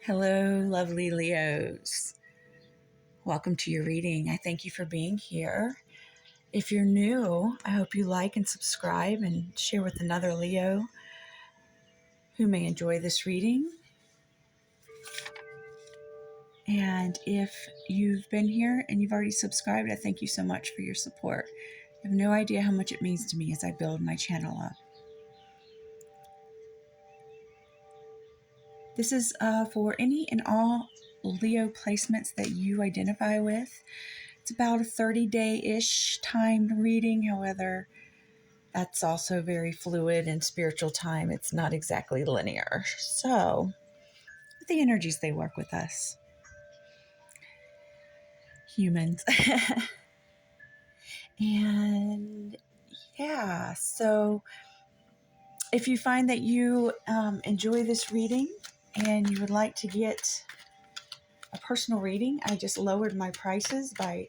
Hello, lovely Leos. Welcome to your reading. I thank you for being here. If you're new, I hope you like and subscribe and share with another Leo who may enjoy this reading. And if you've been here and you've already subscribed, I thank you so much for your support. You have no idea how much it means to me as I build my channel up. This is for any and all Leo placements that you identify with. It's about a 30-day-ish timed reading. However, that's also very fluid in spiritual time. It's not exactly linear. So, the energies, they work with us. Humans. And yeah, so if you find that you enjoy this reading and you would like to get a personal reading, I just lowered my prices by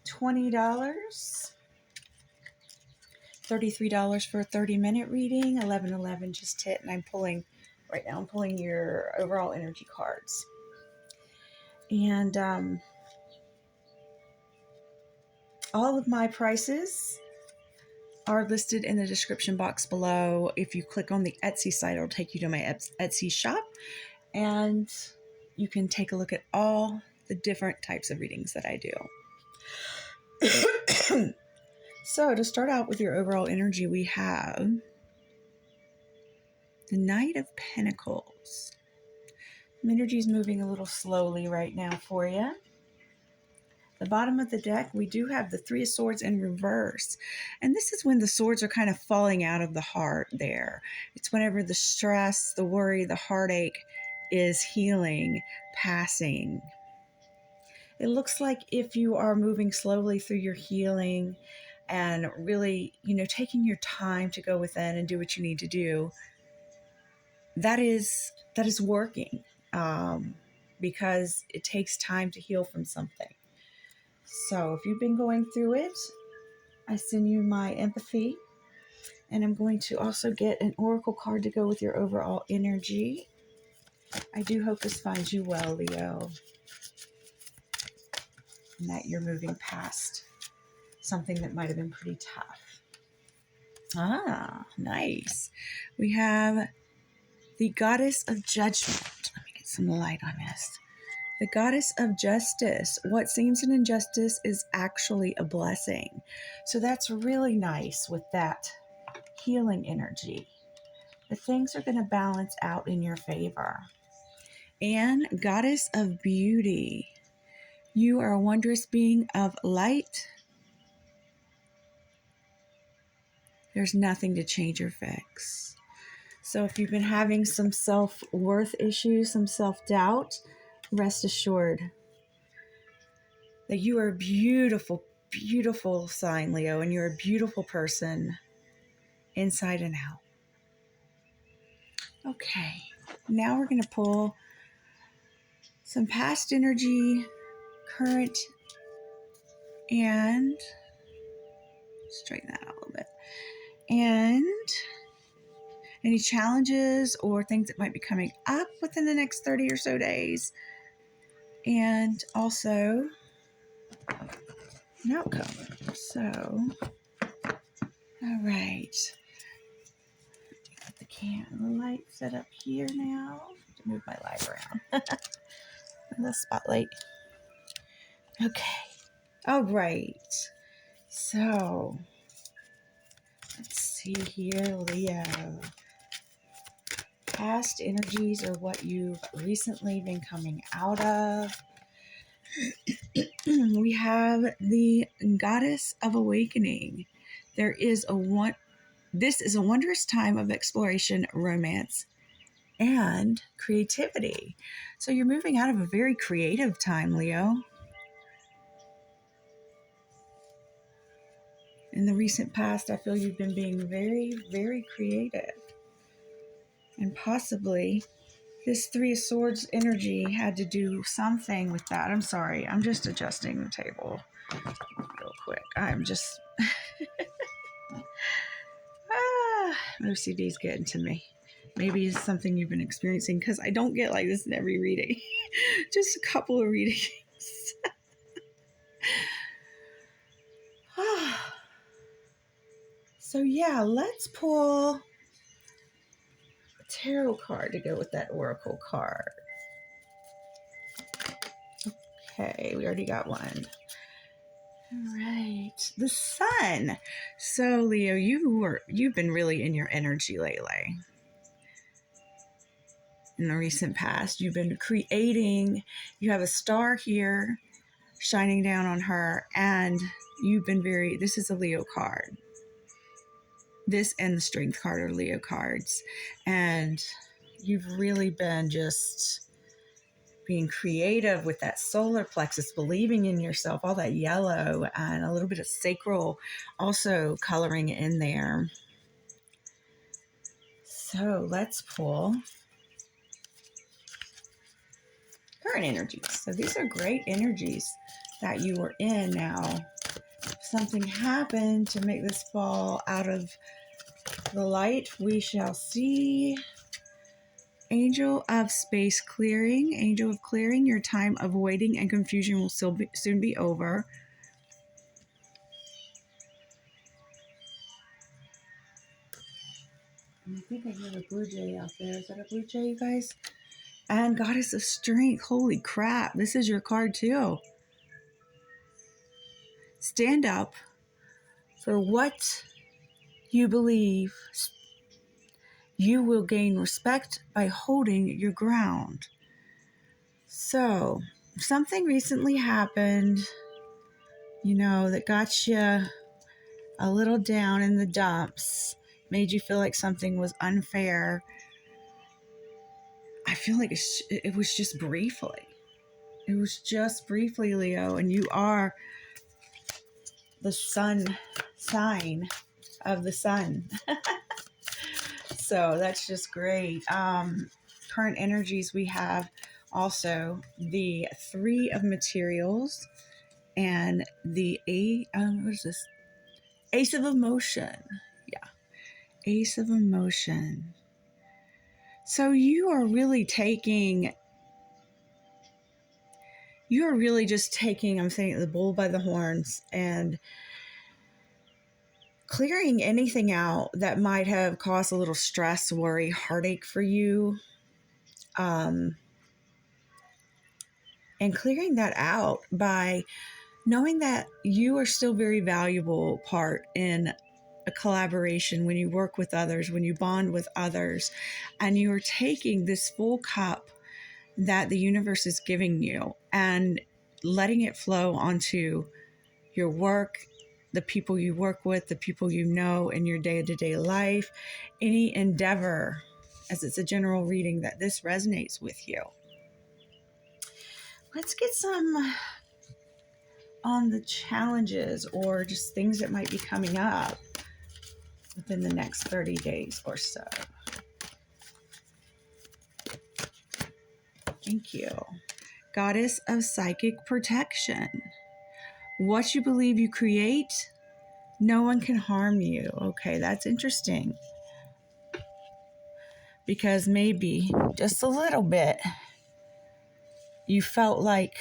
$20. $33 for a 30-minute reading, $11.11 just hit, and I'm pulling your overall energy cards. And all of my prices are listed in the description box below. If you click on the Etsy site, it'll take you to my Etsy shop, and you can take a look at all the different types of readings that I do. So to start out with your overall energy, we have the Knight of Pentacles. Energy is moving a little slowly right now for you. The bottom of the deck, we do have the Three of Swords in reverse. And this is when the swords are kind of falling out of the heart there. It's whenever the stress, the worry, the heartache is healing, passing. It looks like if you are moving slowly through your healing and really, taking your time to go within and do what you need to do, that is working, because it takes time to heal from something. So if you've been going through it, I send you my empathy, and I'm going to also get an oracle card to go with your overall energy. I do hope this finds you well, Leo, and that you're moving past something that might have been pretty tough. Ah, nice. We have the Goddess of Judgment. Let me get some light on this. The Goddess of Justice. What seems an injustice is actually a blessing. So that's really nice with that healing energy. The things are going to balance out in your favor. And Goddess of Beauty. You are a wondrous being of light. There's nothing to change or fix. So if you've been having some self-worth issues, some self-doubt, rest assured that you are a beautiful, beautiful sign, Leo, and you're a beautiful person inside and out. Okay, now we're going to pull some past energy, current, and straighten that out a little bit. And any challenges or things that might be coming up within the next 30 or so days. And also an outcome. So, all right. Get the light set up here now. To move my light around. The spotlight. Okay. All right. So, let's see here, Leo. Past energies are what you've recently been coming out of. We have the Goddess of Awakening. This is a wondrous time of exploration, romance, and creativity. So you're moving out of a very creative time, Leo. In the recent past, I feel you've been being very, very creative. And possibly this Three of Swords energy had to do something with that. I'm sorry. I'm just adjusting the table real quick. I'm just... OCD's getting to me. Maybe it's something you've been experiencing, because I don't get like this in every reading. Just a couple of readings. So yeah, let's pull a tarot card to go with that oracle card. Okay, we already got one. All right, the sun. So Leo, you've been really in your energy lately. In the recent past, you've been creating. You have a star here shining down on her, and you've been this is a Leo card. This and the strength card are Leo cards, and you've really been just being creative with that solar plexus, believing in yourself, all that yellow, and a little bit of sacral also coloring in there. So let's pull current energies. So these are great energies that you were in now. Something happened to make this fall out of the light. We shall see. Angel of space clearing. Angel of clearing. Your time of waiting and confusion will soon be over. I think I hear a blue jay out there. Is that a blue jay, you guys? And Goddess of Strength. Holy crap. This is your card too. Stand up for what you believe. You will gain respect by holding your ground. So, something recently happened, that got you a little down in the dumps, made you feel like something was unfair. I feel like it was just briefly. It was just briefly, Leo, and you are the sun sign of the sun. So that's just great. Current energies, we have also the 3 of materials and the what is this? Ace of emotion. Yeah. Ace of emotion. So you are really just taking, I'm saying, the bull by the horns and clearing anything out that might have caused a little stress, worry, heartache for you. And clearing that out by knowing that you are still very valuable part in a collaboration when you work with others, when you bond with others, and you are taking this full cup that the universe is giving you and letting it flow onto your work, the people you work with, the people you know in your day-to-day life, any endeavor, as it's a general reading, that this resonates with you. Let's get some on the challenges or just things that might be coming up within the next 30 days or so. Thank you. Goddess of psychic protection. What you believe you create, no one can harm you. Okay, that's interesting. Because maybe just a little bit, you felt like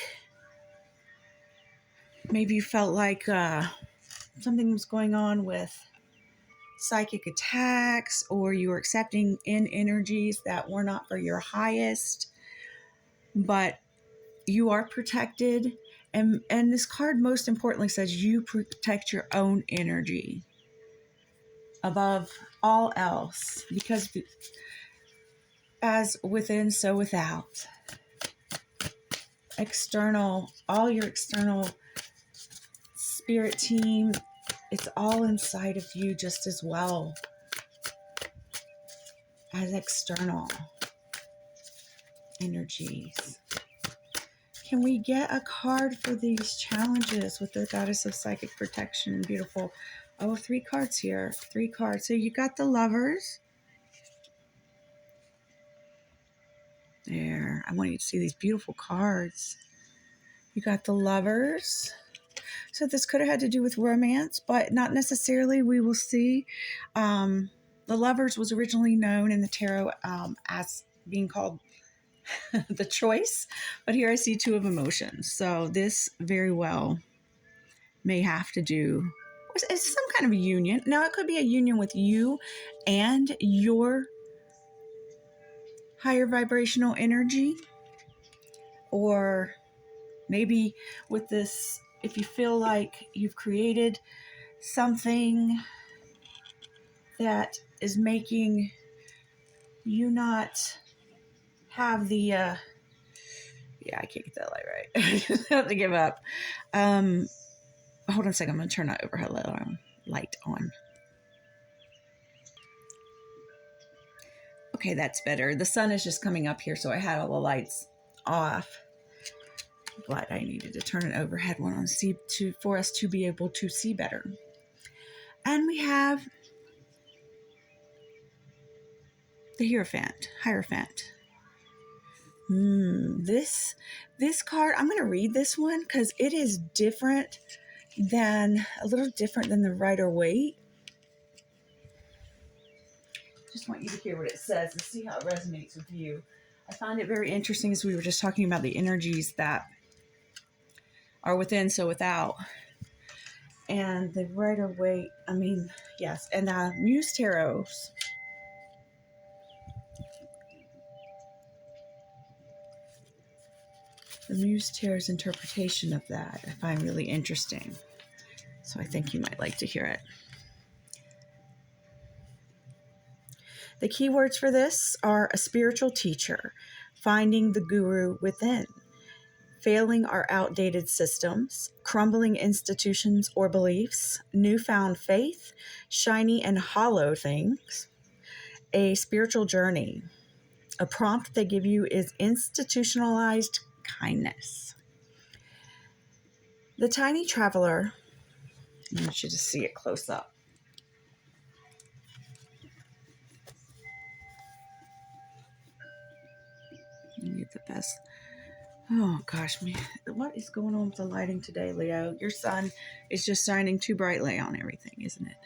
something was going on with psychic attacks, or you were accepting in energies that were not for your highest, but you are protected. And this card most importantly says you protect your own energy above all else, because as within, so without. All your external spirit team, it's all inside of you just as well as external energies. Can we get a card for these challenges with the Goddess of Psychic Protection? Beautiful. Oh, 3 cards here. 3 cards. So you got the Lovers. There. I want you to see these beautiful cards. You got the Lovers. So this could have had to do with romance, but not necessarily. We will see. The Lovers was originally known in the tarot as being called the Choice, but here I see two of emotions. So this very well may have to do, it's some kind of a union. Now it could be a union with you and your higher vibrational energy, or maybe with this, if you feel like you've created something that is making you not have the yeah, I can't get that light right. I just have to give up. Hold on a second. I'm going to turn that overhead light on. Okay, that's better. The sun is just coming up here, so I had all the lights off. But I needed to turn an overhead one on for us to be able to see better. And we have the Hierophant. This card, I'm going to read this one because it is a little different than the Rider-Waite. Just want you to hear what it says and see how it resonates with you. I find it very interesting as we were just talking about the energies that are within, so without. And the Rider-Waite, yes. And Muse Tarots. The Muse Tarot's interpretation of that I find really interesting. So I think you might like to hear it. The keywords for this are a spiritual teacher, finding the guru within, failing our outdated systems, crumbling institutions or beliefs, newfound faith, shiny and hollow things, a spiritual journey. A prompt they give you is institutionalized kindness. The tiny traveler, I want you to see it close up. Get the best. Oh gosh, man, what is going on with the lighting today, Leo? Your sun is just shining too brightly on everything, isn't it?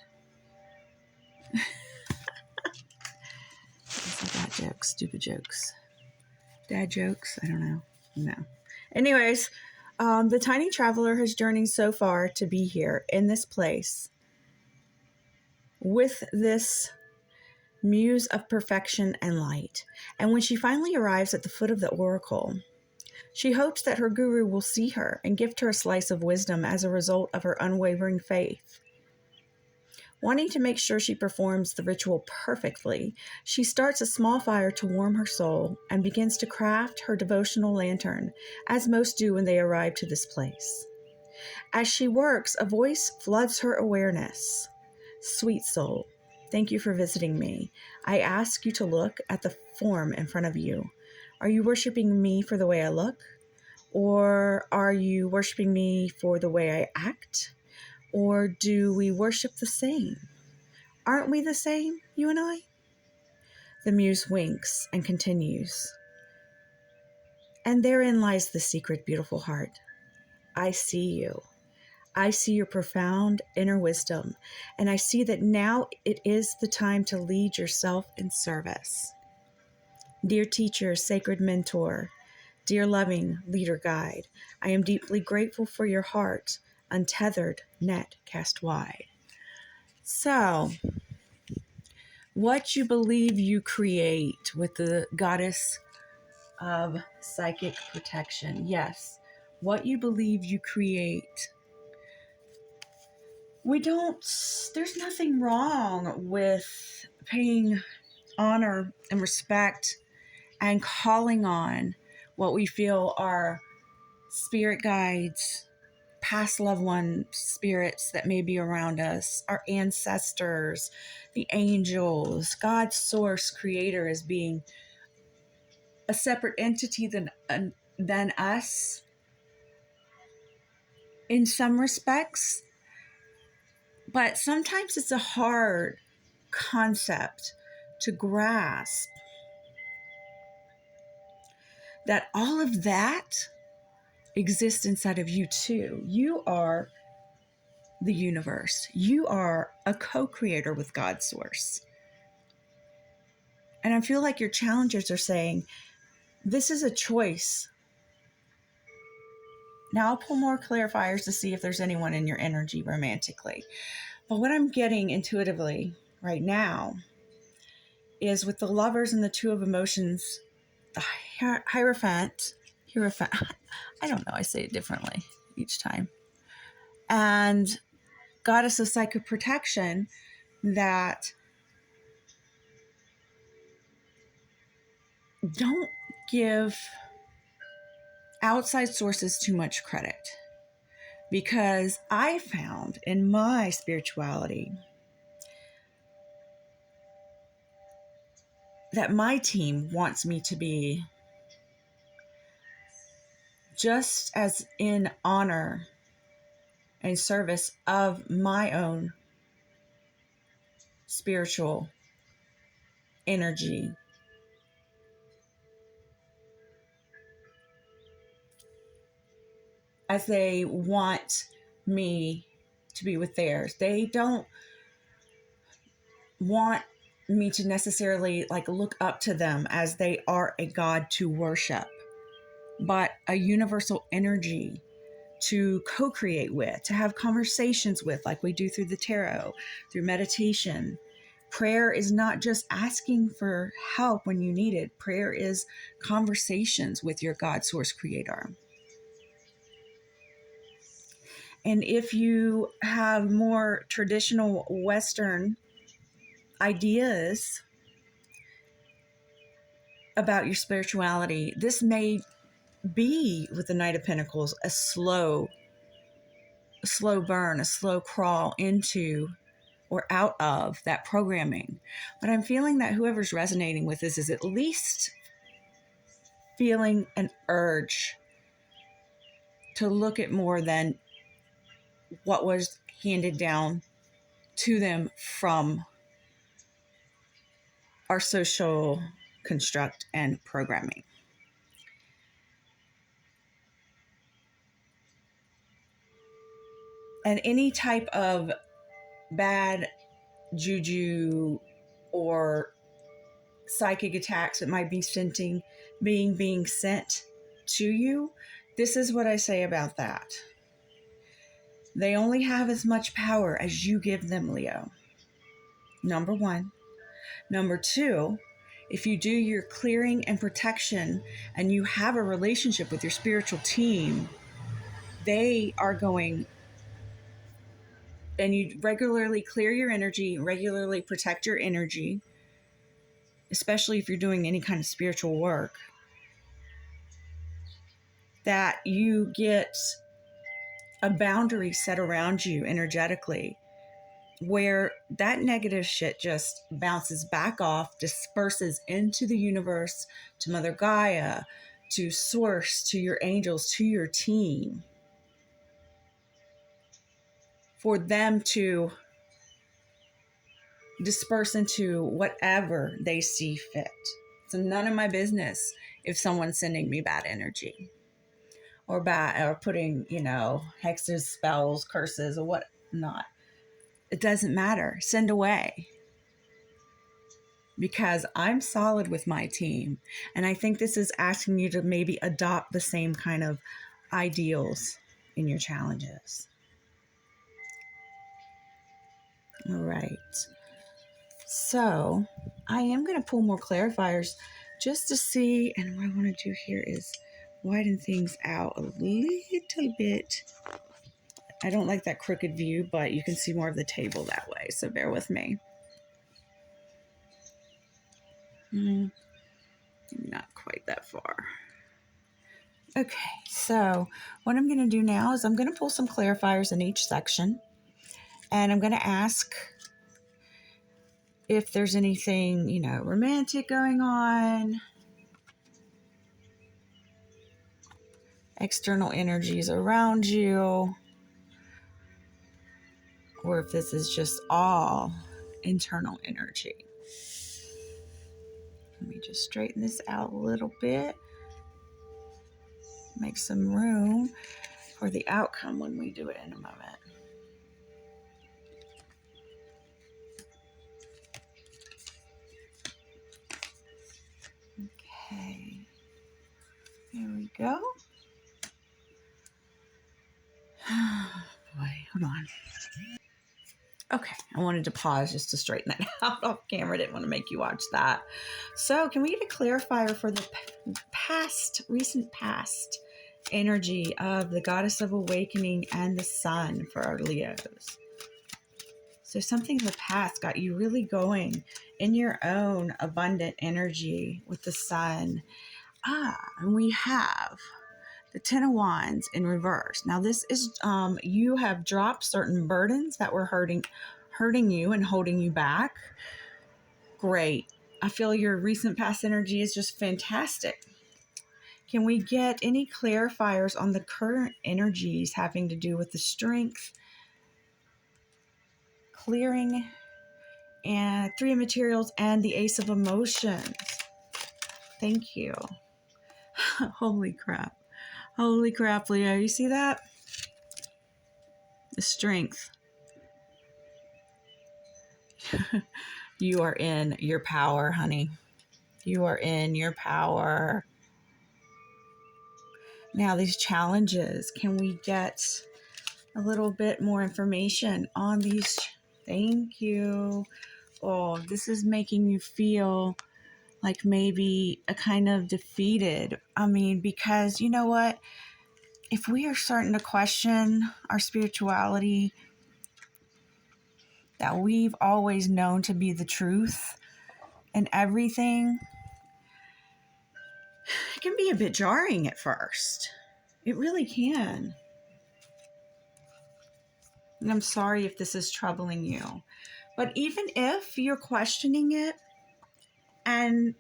It's like dad jokes, stupid jokes, dad jokes. I don't know. No. Anyways, the tiny traveler has journeyed so far to be here in this place with this muse of perfection and light. And when she finally arrives at the foot of the oracle, she hopes that her guru will see her and gift her a slice of wisdom as a result of her unwavering faith. Wanting to make sure she performs the ritual perfectly, she starts a small fire to warm her soul and begins to craft her devotional lantern, as most do when they arrive to this place. As she works, a voice floods her awareness. Sweet soul, thank you for visiting me. I ask you to look at the form in front of you. Are you worshiping me for the way I look? Or are you worshiping me for the way I act? Or do we worship the same? Aren't we the same, you and I? The muse winks and continues. And therein lies the secret, beautiful heart. I see you. I see your profound inner wisdom, and I see that now it is the time to lead yourself in service. Dear teacher, sacred mentor, dear loving leader guide, I am deeply grateful for your heart, untethered, net cast wide. So, what you believe you create with the goddess of psychic protection. Yes, what you believe you create. There's nothing wrong with paying honor and respect and calling on what we feel are spirit guides, past loved one spirits that may be around us, our ancestors, the angels, God's source creator as being a separate entity than us in some respects. But sometimes it's a hard concept to grasp that all of that exists inside of you too. You are the universe. You are a co-creator with God's source. And I feel like your challengers are saying, this is a choice. Now I'll pull more clarifiers to see if there's anyone in your energy romantically. But what I'm getting intuitively right now is with the lovers and the two of emotions, the Hierophant, I don't know, I say it differently each time, and Goddess of Psychic Protection, that don't give outside sources too much credit. Because I found in my spirituality that my team wants me to be just as in honor and service of my own spiritual energy as they want me to be with theirs. They don't want me to necessarily like look up to them as they are a god to worship, but a universal energy to co-create with, to have conversations with, like we do through the tarot, through meditation. Prayer is not just asking for help when you need it. Prayer is conversations with your God, source, creator. And if you have more traditional Western ideas about your spirituality, this may be, with the Knight of Pentacles, a slow burn, a slow crawl into or out of that programming. But I'm feeling that whoever's resonating with this is at least feeling an urge to look at more than what was handed down to them from our social construct and programming. And any type of bad juju or psychic attacks that might be being sent to you, this is what I say about that. They only have as much power as you give them, Leo. Number one. Number two, if you do your clearing and protection and you have a relationship with your spiritual team, they are going, and you regularly clear your energy, regularly protect your energy, especially if you're doing any kind of spiritual work, that you get a boundary set around you energetically where that negative shit just bounces back off, disperses into the universe, to Mother Gaia, to Source, to your angels, to your team, for them to disperse into whatever they see fit. It's none of my business if someone's sending me bad energy or putting, hexes, spells, curses, or whatnot. It doesn't matter. Send away. Because I'm solid with my team. And I think this is asking you to maybe adopt the same kind of ideals in your challenges. All right. So I am going to pull more clarifiers just to see. And what I want to do here is widen things out a little bit. I don't like that crooked view, but you can see more of the table that way. So bear with me. Not quite that far. Okay, so what I'm going to do now is I'm going to pull some clarifiers in each section. And I'm going to ask if there's anything, romantic going on, external energies around you, or if this is just all internal energy. Let me just straighten this out a little bit. Make some room for the outcome when we do it in a moment. go. Boy, hold on. Okay, I wanted to pause just to straighten that out off camera. Didn't want to make you watch that. So can we get a clarifier for the recent past energy of the goddess of awakening and the sun for our Leos? So something in the past got you really going in your own abundant energy with the sun. And we have the Ten of Wands in reverse. Now this is, you have dropped certain burdens that were hurting you and holding you back. Great. I feel your recent past energy is just fantastic. Can we get any clarifiers on the current energies having to do with the strength, clearing, and Three of Materials and the Ace of Emotions? Thank you. Holy crap. Holy crap, Leo. You see that? The strength. You are in your power, honey. You are in your power. Now, these challenges, can we get a little bit more information on these? Thank you. Oh, this is making you feel like maybe a kind of defeated. I mean, because you know what? If we are starting to question our spirituality that we've always known to be the truth and everything, it can be a bit jarring at first. It really can. And I'm sorry if this is troubling you. But even if you're questioning it, and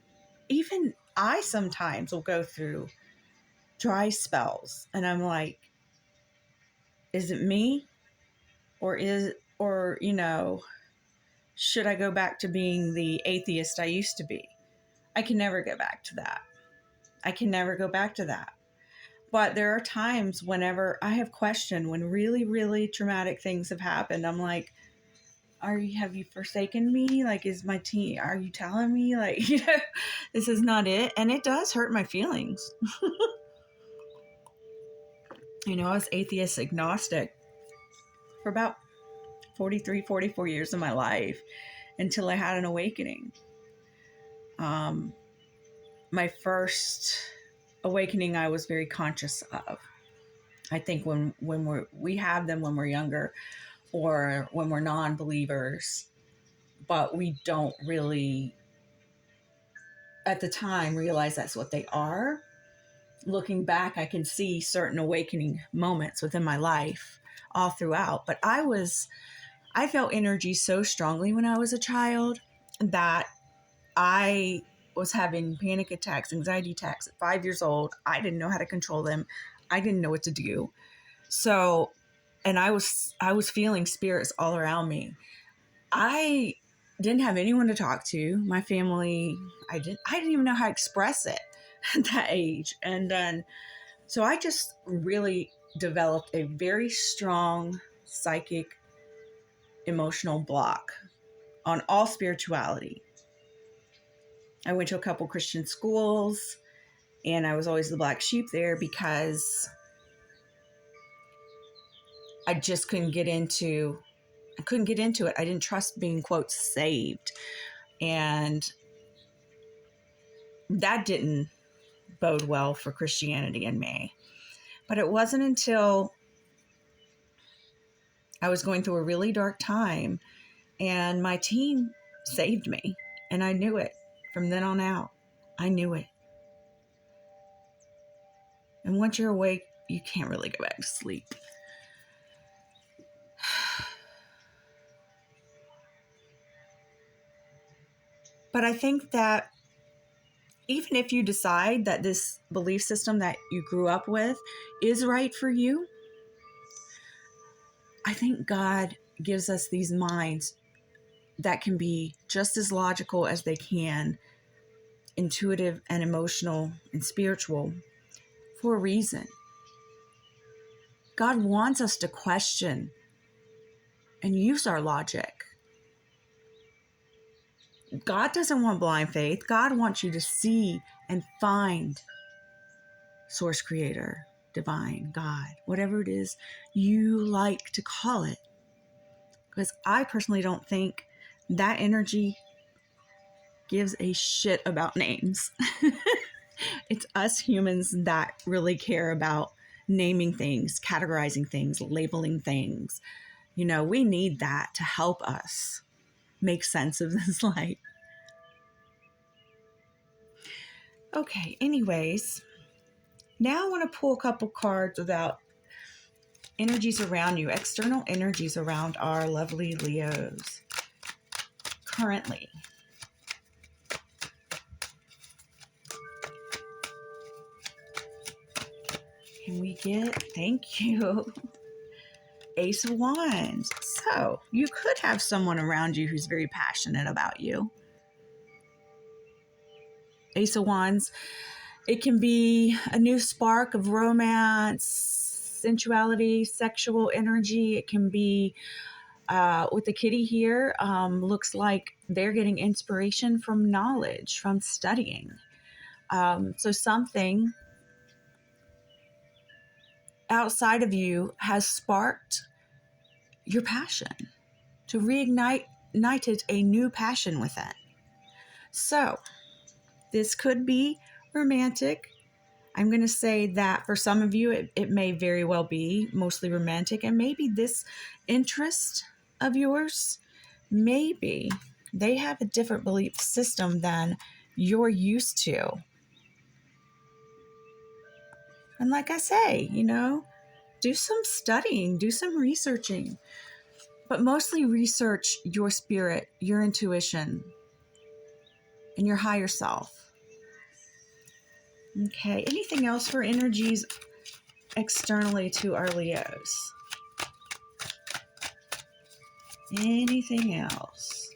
even I sometimes will go through dry spells and I'm like, is it me? Or should I go back to being the atheist I used to be? I can never go back to that. I can never go back to that. But there are times whenever I have questioned, when really, really traumatic things have happened, I'm like, have you forsaken me? Like, are you telling me, like, this is not it? And it does hurt my feelings. I was atheist agnostic for about 43, 44 years of my life until I had an awakening. My first awakening I was very conscious of. I think when we have them when we're younger or when we're non-believers, but we don't really at the time realize that's what they are. Looking back, I can see certain awakening moments within my life all throughout, but I felt energy so strongly when I was a child that I was having panic attacks, anxiety attacks at 5 years old. I didn't know how to control them. I didn't know what to do. So, and I was feeling spirits all around me. I didn't have anyone to talk to. My family, I didn't even know how to express it at that age. And then, so I just really developed a very strong psychic, emotional block on all spirituality. I went to a couple Christian schools and I was always the black sheep there because I just couldn't get into it. I didn't trust being, quote, saved. And that didn't bode well for Christianity in me. But it wasn't until I was going through a really dark time and my team saved me. And I knew it from then on out. I knew it. And once you're awake, you can't really go back to sleep. But I think that even if you decide that this belief system that you grew up with is right for you, I think God gives us these minds that can be just as logical as they can, intuitive and emotional and spiritual, for a reason. God wants us to question and use our logic. God doesn't want blind faith. God wants you to see and find source creator, divine, God, whatever it is you like to call it. Because I personally don't think that energy gives a shit about names. It's us humans that really care about naming things, categorizing things, labeling things. You know, we need that to help us make sense of this life. Okay, anyways, now I want to pull a couple cards about energies around you, external energies around our lovely Leos currently. Can we get, thank you, Ace of Wands. So you could have someone around you who's very passionate about you. Ace of Wands, it can be a new spark of romance, sensuality, sexual energy. It can be, with the kitty here, looks like they're getting inspiration from knowledge, from studying. So something outside of you has sparked your passion, to reignited a new passion within. So this could be romantic. I'm going to say that for some of you, it may very well be mostly romantic. And maybe this interest of yours, maybe they have a different belief system than you're used to. And like I say, you know, do some studying, do some researching, but mostly research your spirit, your intuition, and your higher self. Okay, anything else for energies externally to our Leos? Anything else?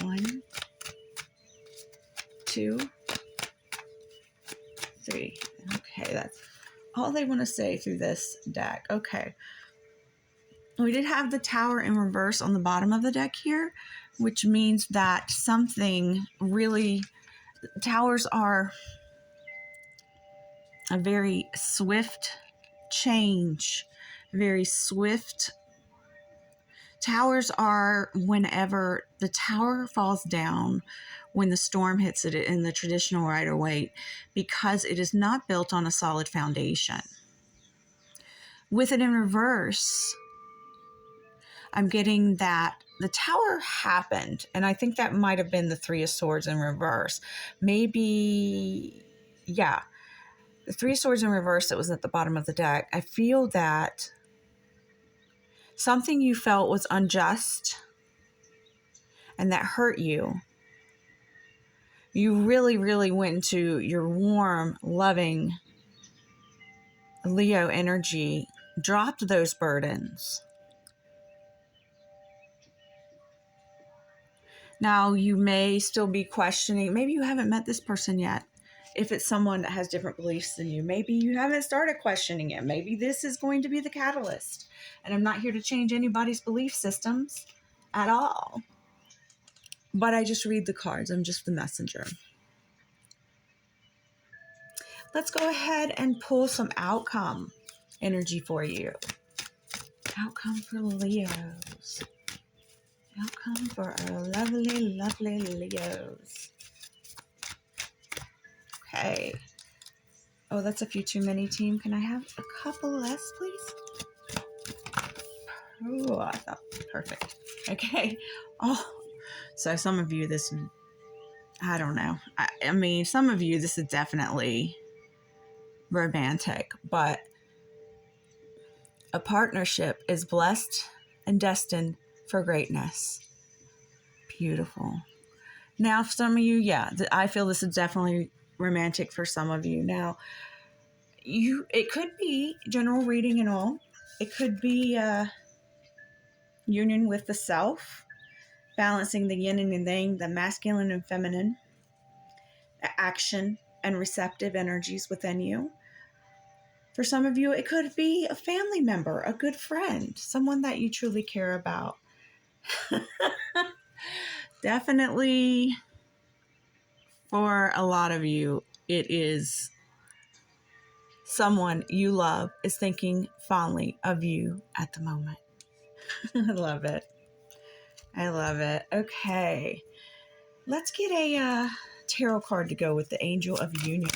1, 2, 3. Okay, that's all they want to say through this deck. Okay. We did have the Tower in reverse on the bottom of the deck here, which means that something really, towers are a very swift change, very swift. Towers are whenever the tower falls down, when the storm hits it in the traditional Rider-Waite, because it is not built on a solid foundation. With it in reverse, I'm getting that the tower happened, and I think that might have been the Three of Swords in reverse. Maybe, yeah, the Three of Swords in reverse that was at the bottom of the deck. I feel that something you felt was unjust and that hurt you. You really, really went into your warm, loving Leo energy, dropped those burdens. Now, you may still be questioning, maybe you haven't met this person yet. If it's someone that has different beliefs than you, maybe you haven't started questioning it. Maybe this is going to be the catalyst. And I'm not here to change anybody's belief systems at all. But I just read the cards. I'm just the messenger. Let's go ahead and pull some outcome energy for you. Outcome for Leos. Outcome for our lovely, lovely Leos. Okay. Oh, that's a few too many, team. Can I have a couple less, please? Oh, I thought perfect. Okay. Oh, so some of you, this, I don't know. I mean, some of you, this is definitely romantic, but a partnership is blessed and destined for greatness. Beautiful. Now, for some of you, yeah, I feel this is definitely romantic for some of you. Now, it could be general reading and all. It could be union with the self, balancing the yin and the yang, the masculine and feminine, action and receptive energies within you. For some of you, it could be a family member, a good friend, someone that you truly care about. Definitely, for a lot of you, it is someone you love is thinking fondly of you at the moment. I love it. I love it. Okay. Let's get a tarot card to go with the Angel of Union.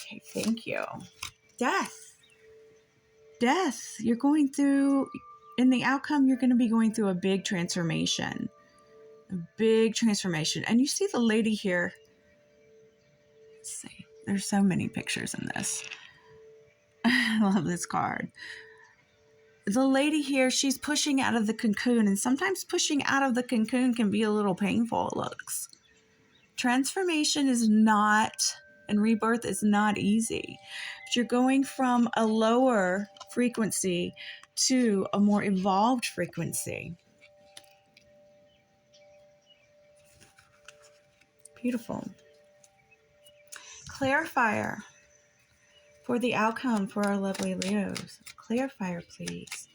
Okay, thank you. Death. Death. You're going through, in the outcome, you're going to be going through a big transformation. A big transformation. And you see the lady here. Let's see. There's so many pictures in this. I love this card. The lady here, she's pushing out of the cocoon, and sometimes pushing out of the cocoon can be a little painful, it looks. Transformation is not, and rebirth is not easy. But you're going from a lower frequency to a more evolved frequency. Beautiful. Clarifier for the outcome for our lovely Leos. Clarifier, please.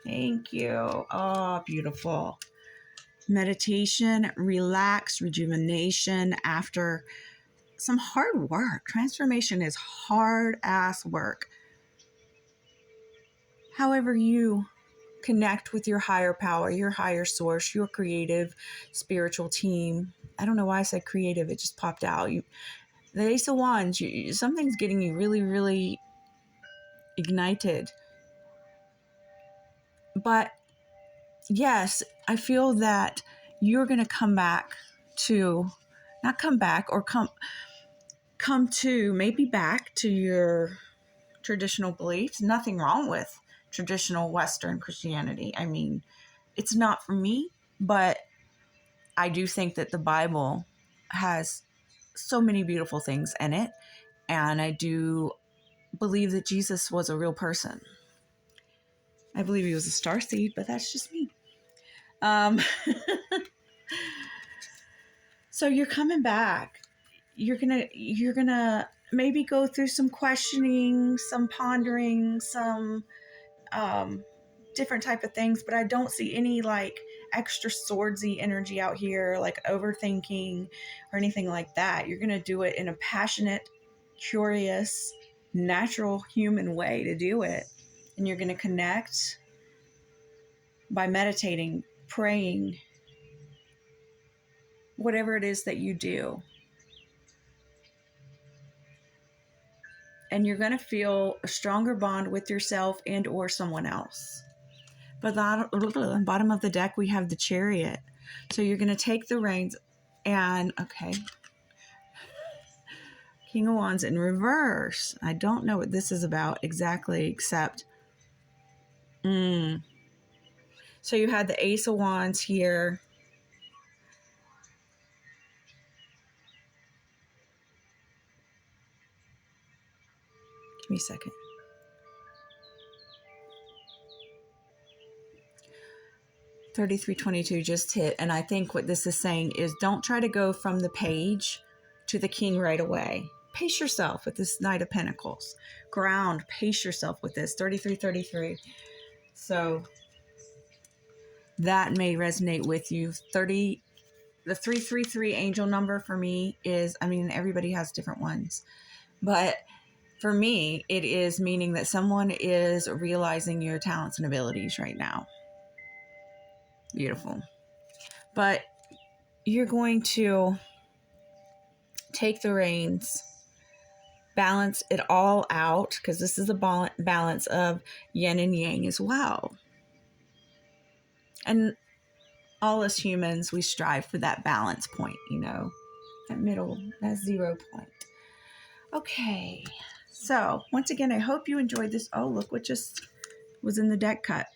Thank you. Oh, beautiful. Meditation, relax, rejuvenation after some hard work. Transformation is hard ass work. However you connect with your higher power, your higher source, your creative spiritual team. I don't know why I said creative. It just popped out. The Ace of Wands, something's getting you really, really ignited. But yes, I feel that you're going to come back to, not come back, or come to, maybe back to your traditional beliefs. Nothing wrong with traditional Western Christianity. I mean, it's not for me, but I do think that the Bible has so many beautiful things in it. And I do believe that Jesus was a real person. I believe he was a starseed, but that's just me. So you're coming back. You're gonna maybe go through some questioning, some pondering, some different type of things, but I don't see any like extra swordsy energy out here, like overthinking or anything like that. You're gonna do it in a passionate, curious, natural human way to do it. And you're gonna connect by meditating, praying, whatever it is that you do. And you're going to feel a stronger bond with yourself and or someone else. But at the bottom of the deck, we have the Chariot. So you're going to take the reins and, okay, King of Wands in reverse. I don't know what this is about exactly, except, so you had the Ace of Wands here. Give me a second. $33.22 just hit, and I think what this is saying is don't try to go from the page to the king right away. Pace yourself with this Knight of Pentacles. Ground, pace yourself with this. 3333. So that may resonate with you. The 333 angel number for me is, I mean, everybody has different ones, but for me, it is meaning that someone is realizing your talents and abilities right now. Beautiful. But you're going to take the reins, balance it all out, because this is a balance of yin and yang as well. And all us humans, we strive for that balance point, that middle, that 0 point. Okay. So once again, I hope you enjoyed this. Oh, look what just was in the deck cut.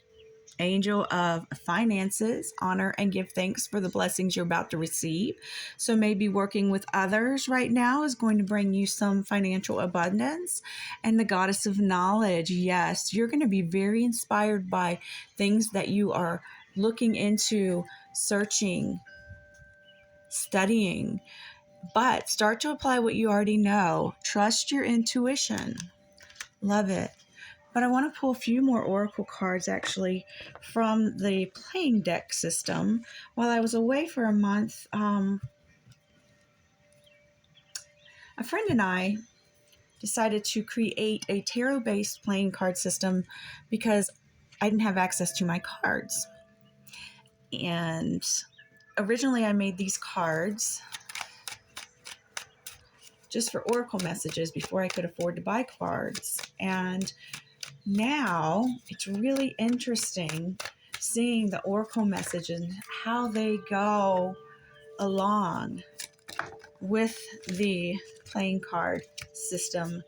Angel of Finances, honor and give thanks for the blessings you're about to receive. So maybe working with others right now is going to bring you some financial abundance. And the Goddess of Knowledge, yes, you're going to be very inspired by things that you are looking into, searching, studying. But start to apply what you already know. Trust your intuition. Love it. But I want to pull a few more oracle cards actually from the playing deck system. While I was away for a month, I A friend and I decided to create a tarot-based playing card system because I didn't have access to my cards. And originally I made these cards just for oracle messages before I could afford to buy cards. And now it's really interesting seeing the oracle messages and how they go along with the playing card system.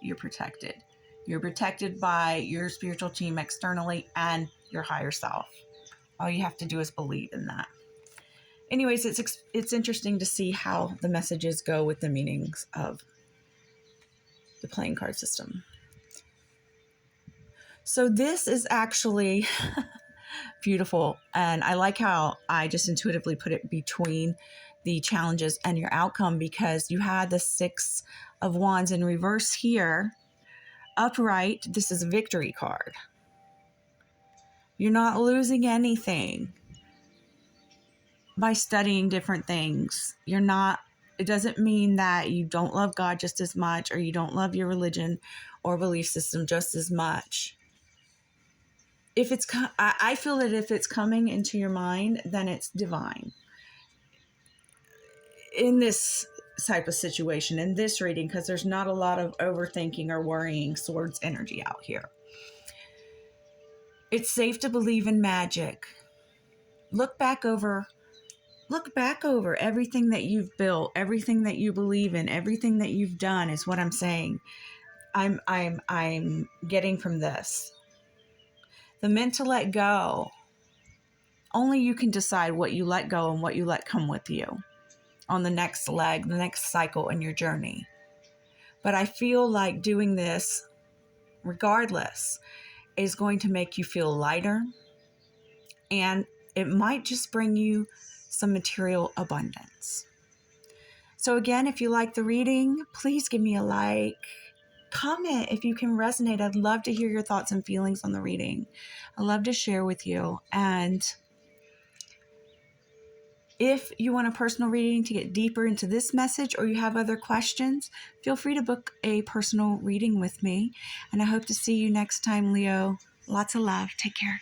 You're protected. You're protected by your spiritual team externally and your higher self. All you have to do is believe in that. Anyways, it's interesting to see how the messages go with the meanings of the playing card system. So this is actually beautiful, and I like how I just intuitively put it between the challenges and your outcome, because you had the 6 of Wands in reverse here. Upright, this is a victory card. You're not losing anything by studying different things. It doesn't mean that you don't love God just as much, or you don't love your religion or belief system just as much. I feel that if it's coming into your mind, then it's divine. In this type of situation, in this reading, because there's not a lot of overthinking or worrying swords energy out here. It's safe to believe in magic. Look back over everything that you've built, everything that you believe in, everything that you've done is what I'm saying. I'm getting from this. The meant to let go. Only you can decide what you let go and what you let come with you on the next leg, the next cycle in your journey. But I feel like doing this, regardless, is going to make you feel lighter, and it might just bring you some material abundance. So again, if you like the reading, please give me a like. Comment if you can resonate. I'd love to hear your thoughts and feelings on the reading. I'd love to share with you. And if you want a personal reading to get deeper into this message, or you have other questions, feel free to book a personal reading with me. And I hope to see you next time, Leo. Lots of love. Take care.